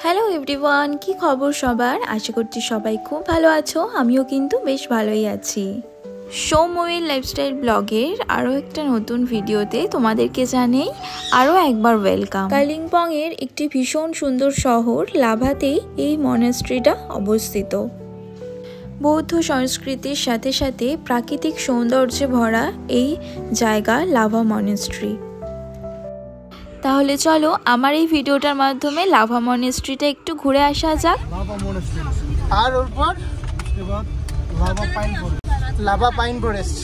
Hello everyone, কি খবর সবার? আশা করছি সবাই খুব ভালো আছো। আমিও কিন্তু বেশ ভালোই আছি। সৌময়ীর লাইফস্টাইল ব্লগের আরও একটা নতুন ভিডিওতে তোমাদেরকে জানাই আরও একবার ওয়েলকাম। কালিম্পংয়ের একটি ভীষণ সুন্দর শহর লাভাতেই এই মনাস্ট্রিটা অবস্থিত। বৌদ্ধ সংস্কৃতির সাথে সাথে প্রাকৃতিক সৌন্দর্যে ভরা এই জায়গা লাভা মনাস্ট্রি। তাহলে চলো আমার এই ভিডিওটার মাধ্যমে লাভা মনাস্ট্রিটা একটু ঘুরে আসা যাক। আর ওরপর লাভা পাইন ফরেস্ট।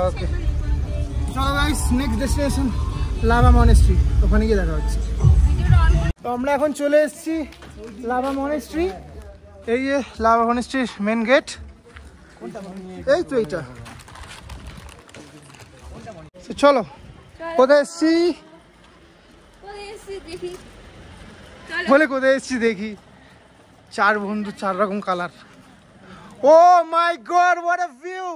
ওকে চলো guys, next destination lava monastery, ওখানে গিয়ে দেখা হচ্ছে। তো আমরা এখন চলে এসেছি লাভা মনাস্ট্রি। এই যে লাভা মনাস্ট্রির মেন গেট, এই তো এইটা। চলো কোথায় এসছি বলে, কোথায় এসছি দেখি। চার বন্ধু, চার রকম colour. Oh my God, what a view!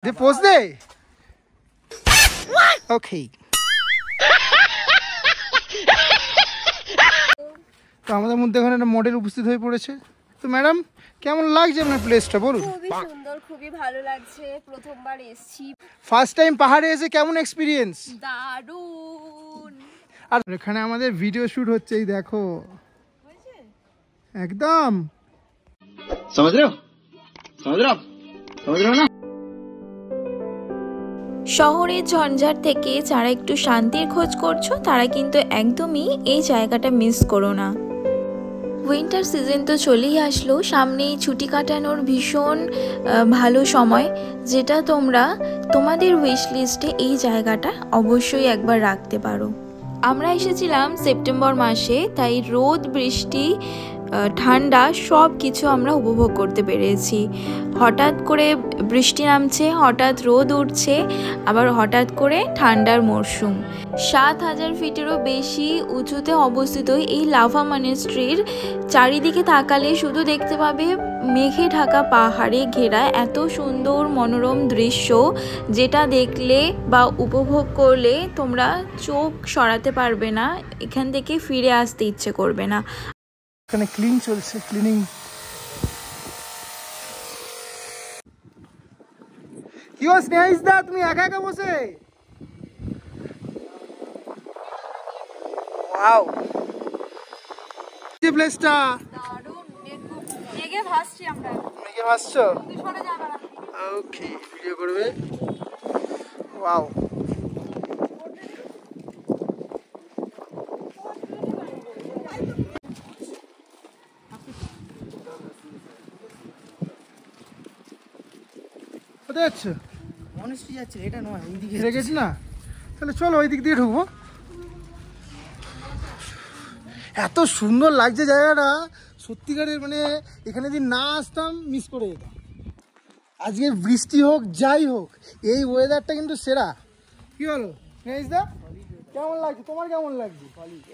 দে পোজ দে। ওকে, তো আমাদের মধ্যে এখন একটা মডেল উপস্থিত হয়ে পড়েছে। তো ম্যাডাম, কেমন লাগছে আপনার প্লেসটা বলুন? খুবই সুন্দর, খুবই ভালো লাগছে। প্রথমবার এসেছি। ফার্স্ট টাইম পাহাড়ে এসে কেমন এক্সপিরিয়েন্স? দারুণ। আর এখানে আমাদের ভিডিও শুট হচ্ছে, এই দেখো একদম। समझ रहे हो ना? শহরের ঝঞ্ঝাট থেকে যারা একটু শান্তির খোঁজ করছো তারা কিন্তু একদমই এই জায়গাটা মিস করো না। উইন্টার সিজন তো চলেই আসলো, সামনেই ছুটি কাটানোর ভীষণ ভালো সময়, যেটা তোমরা তোমাদের উইশ লিস্টে এই জায়গাটা অবশ্যই একবার রাখতে পারো। আমরা এসেছিলাম সেপ্টেম্বর মাসে, তাই রোদ বৃষ্টি ঠান্ডা সব কিছু আমরা উপভোগ করতে পেরেছি। হঠাৎ করে বৃষ্টি নামছে, হঠাৎ রোদ উঠছে, আবার হঠাৎ করে ঠান্ডার মরশুম। ৭,০০০ ফিটেরও বেশি উঁচুতে অবস্থিত এই লাভা মনাস্ট্রির চারিদিকে তাকালে শুধু দেখতে পাবে মেঘে ঢাকা পাহাড়ে ঘেরা এত সুন্দর মনোরম দৃশ্য, যেটা দেখলে বা উপভোগ করলে তোমরা চোখ সরাতে পারবে না, এখান থেকে ফিরে আসতে ইচ্ছে করবে না। এখানে ক্লিন চলছে, ক্লিনিং। কি ও স্নেহিস দা, তুমি একা একা বসে? ওয়াও, এই প্লেসটা দারুণ। মেঘে ভাসছি আমরা। মেঘে ভাসছো? তুই সরে যা না। ওকে, ভিডিও করবে। ওয়াও, কোথায় যাচ্ছ? মনাস্ট্রি যাচ্ছে, এটা নয়, এইদিকে রেখেছি না। তাহলে চলো ওই দিক দিয়ে ঢুকবো। এত সুন্দর লাগছে জায়গাটা, সত্যিকারের। মানে এখানে যদি না আসতাম মিস করে যেতাম। আজকে বৃষ্টি হোক যাই হোক, এই ওয়েদারটা কিন্তু সেরা। কি হলো দা, কেমন লাগছে? তোমার কেমন লাগছে?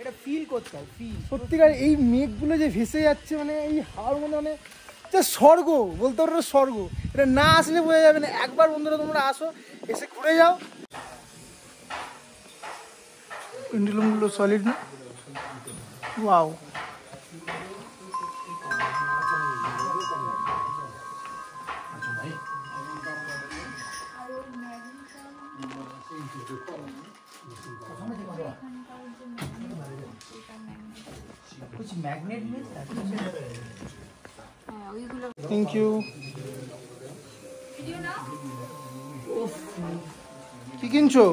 এটা ফিল করতে হয়, ফিল। সত্যিকার এই মেঘগুলো যে ভেসে যাচ্ছে, মানে এই হাওয়ার মধ্যে, মানে স্বর্গ বলতে পারো, স্বর্গ। এটা না আসলে বোঝা যাবে না। একবার বন্ধুরা তোমরা আসো, এসে ঘুরে যাও। পেন্ডুলামগুলো সলিড না? Wow, thank you. কি কিনছো?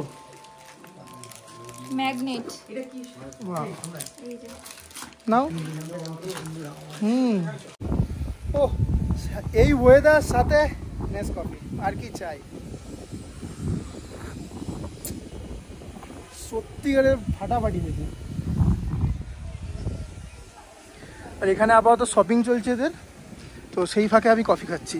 ম্যাগনেট। নাও। ও, এই ওয়েদার সাথে নেসকফি, আর কি চাই? সত্যিকারের ফাটাফাটি হয়েছে। আর এখানে আপাতত শপিং চলছে এদের, তো সেই ফাঁকে আমি কফি খাচ্ছি।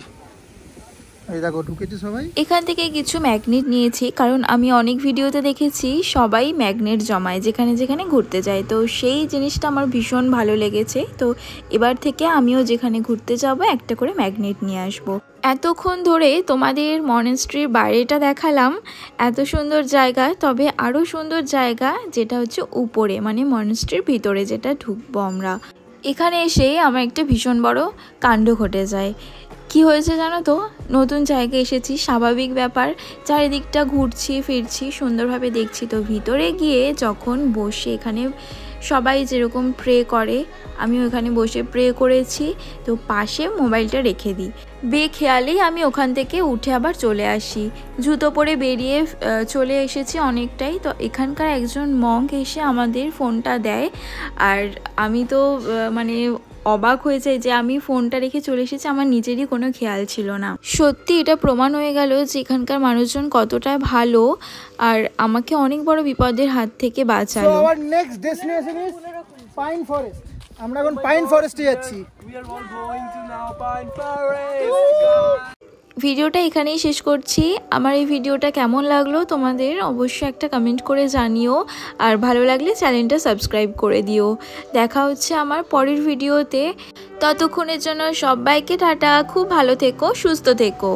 এই দেখো ঢুকেছে সবাই। এখান থেকে কিছু ম্যাগনেট নিয়েছি, কারণ আমি অনেক ভিডিওতে দেখেছি সবাই ম্যাগনেট জমায় যেখানে যেখানে ঘুরতে যায়, তো সেই জিনিসটা আমার ভীষণ ভালো লেগেছে। তো এবার থেকে আমিও যেখানে ঘুরতে যাব একটা করে ম্যাগনেট নিয়ে আসব। এতক্ষণ ধরে তোমাদের মনেস্ট্রির বাইরেটা দেখালাম, এত সুন্দর জায়গা, তবে আরও সুন্দর জায়গা যেটা হচ্ছে উপরে, মানে মনেস্ট্রির ভিতরে যেটা ঢুকবো আমরা। এখানে এসে আমার একটা ভীষণ বড় কাণ্ড ঘটে যায়। কি হয়েছে জানো তো, নতুন জায়গায় এসেছি, স্বাভাবিক ব্যাপার, চারিদিকটা ঘুরছি ফিরছি সুন্দরভাবে দেখছি, তো ভিতরে গিয়ে যখন বসে এখানে সবাই যেরকম প্রে করে আমিও এখানে বসে প্রে করেছি, তো পাশে মোবাইলটা রেখে দিই। বেখেয়ালেই আমি ওখান থেকে উঠে আবার চলে আসি, জুতো পরে বেরিয়ে চলে এসেছি অনেকটাই। তো এখানকার একজন মঙ্ক এসে আমাদের ফোনটা দেয়, আর আমি তো মানে অবাক হয়ে যায় যে আমি ফোনটা রেখে চলে এসেছি, আমার নিজেরই কোনো খেয়াল ছিল না। সত্যি এটা প্রমাণ হয়ে গেল যে এখানকার মানুষজন কতটা ভালো, আর আমাকে অনেক বড় বিপদের হাত থেকে বাঁচালো। So our next destination is Pine Forest. আমরা এখন পাইন ফরেস্টে যাচ্ছি। ভিডিওটা এখানেই শেষ করছি। আমার এই ভিডিওটা কেমন লাগলো তোমাদের অবশ্যই একটা কমেন্ট করে জানিও, আর ভালো লাগলে চ্যানেলটা সাবস্ক্রাইব করে দিও। দেখা হচ্ছে আমার পরের ভিডিওতে, ততক্ষণের জন্য সবাইকে টাটা, খুব ভালো থেকো, সুস্থ থেকো।